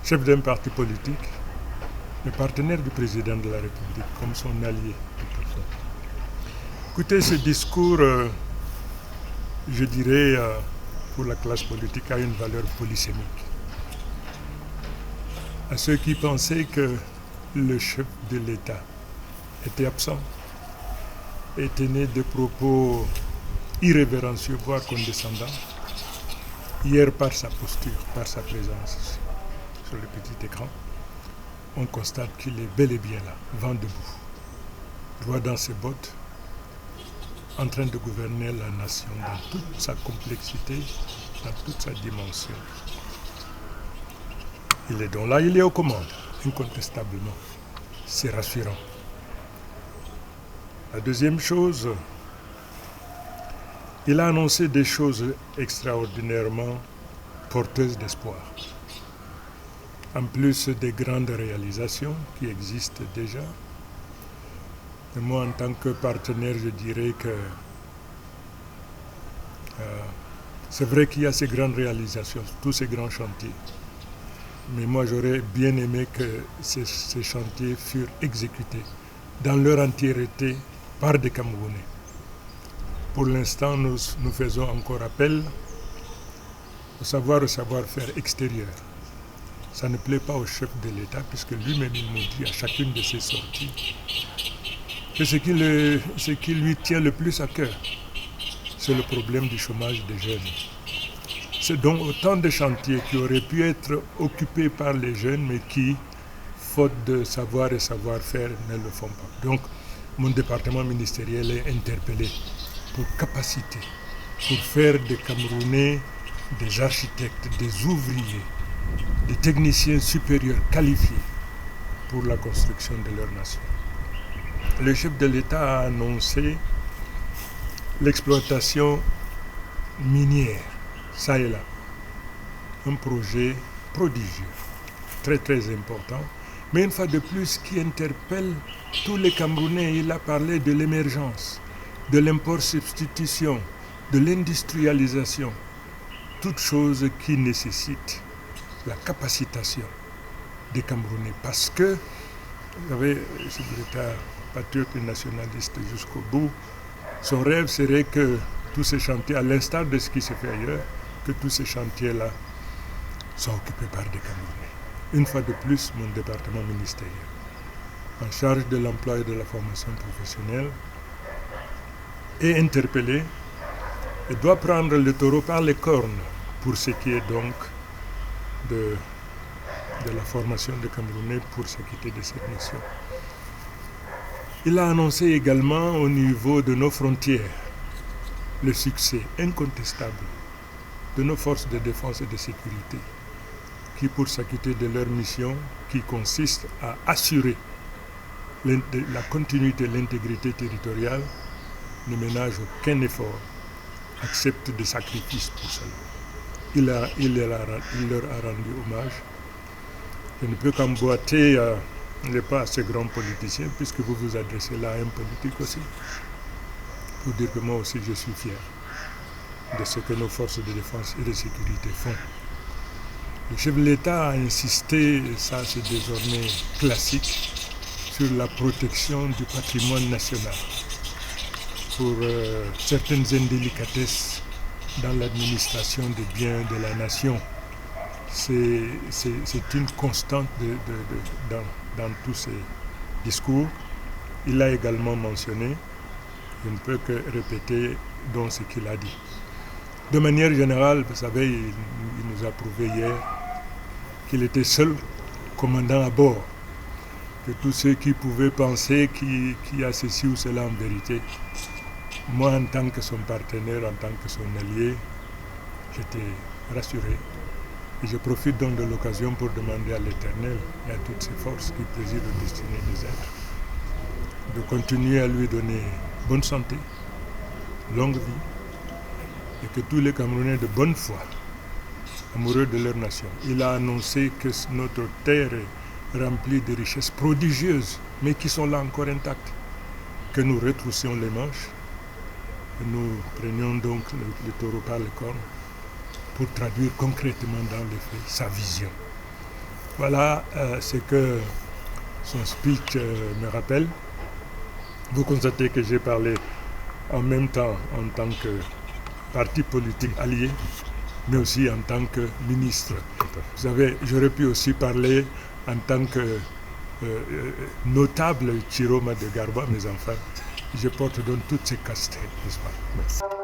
Chef d'un parti politique, le partenaire du président de la République, comme son allié. Écoutez, ce discours, je dirais, pour la classe politique, a une valeur polysémique. À ceux qui pensaient que le chef de l'État était absent et tenait des propos irrévérencieux, voire condescendants, hier par sa posture, par sa présence sur le petit écran, on constate qu'il est bel et bien là, vent debout, droit dans ses bottes, en train de gouverner la nation dans toute sa complexité, dans toute sa dimension. Il est donc là, il est aux commandes, incontestablement. C'est rassurant. La deuxième chose, il a annoncé des choses extraordinairement porteuses d'espoir. En plus des grandes réalisations qui existent déjà. Et moi, en tant que partenaire, je dirais que c'est vrai qu'il y a ces grandes réalisations, tous ces grands chantiers. Mais moi, j'aurais bien aimé que ces chantiers furent exécutés dans leur entièreté par des Camerounais. Pour l'instant, nous faisons encore appel au savoir-faire extérieur. Ça ne plaît pas au chef de l'État, puisque lui-même, il nous dit à chacune de ses sorties que ce qui lui tient le plus à cœur, c'est le problème du chômage des jeunes. C'est donc autant de chantiers qui auraient pu être occupés par les jeunes, mais qui, faute de savoir et savoir-faire, ne le font pas. Donc, mon département ministériel est interpellé pour capaciter, pour faire des Camerounais des architectes, des ouvriers, des techniciens supérieurs qualifiés pour la construction de leur nation. Le chef de l'État a annoncé l'exploitation minière, ça et là. Un projet prodigieux, très très important, mais une fois de plus qui interpelle tous les Camerounais. Il a parlé de l'émergence, de l'import-substitution, de l'industrialisation, toutes choses qui nécessitent la capacitation des Camerounais. Parce que, vous savez, le chef de l'État patriote et nationaliste jusqu'au bout, son rêve serait que tous ces chantiers, à l'instar de ce qui se fait ailleurs, que tous ces chantiers-là soient occupés par des Camerounais. Une fois de plus, mon département ministériel, en charge de l'emploi et de la formation professionnelle, est interpellé et doit prendre le taureau par les cornes pour ce qui est donc de la formation des Camerounais pour s'acquitter de cette mission. Il a annoncé également au niveau de nos frontières le succès incontestable de nos forces de défense et de sécurité qui, pour s'acquitter de leur mission, qui consiste à assurer la continuité et l'intégrité territoriale, ne ménagent aucun effort, acceptent des sacrifices pour cela. Il leur a rendu hommage. Je ne peux qu'emboîter les pas à ce grand politicien, puisque vous vous adressez là à un politique aussi, pour dire que moi aussi je suis fier de ce que nos forces de défense et de sécurité font. Le chef de l'État a insisté, et ça c'est désormais classique, sur la protection du patrimoine national, pour certaines indélicatesses dans l'administration des biens de la nation. C'est une constante dans tous ces discours. Il a également mentionné, je ne peux que répéter donc ce qu'il a dit. De manière générale, vous savez, il nous a prouvé hier qu'il était seul commandant à bord, que tous ceux qui pouvaient penser qu'il y a ceci ou cela en vérité, moi en tant que son partenaire, en tant que son allié, j'étais rassuré. Et je profite donc de l'occasion pour demander à l'Éternel et à toutes ses forces qui président aux destinées des êtres de continuer à lui donner bonne santé, longue vie, et que tous les Camerounais de bonne foi amoureux de leur nation. Il a annoncé que notre terre est remplie de richesses prodigieuses, mais qui sont là encore intactes. Que nous retroussions les manches, que nous prenions donc le taureau par les cornes pour traduire concrètement dans les faits sa vision. Voilà ce que son speech me rappelle. Vous constatez que j'ai parlé en même temps en tant que parti politique allié, mais aussi en tant que ministre. Vous savez, j'aurais pu aussi parler en tant que notable Chiroma de Garba, mes enfants. Je porte donc toutes ces casquettes, n'est-ce pas? Merci.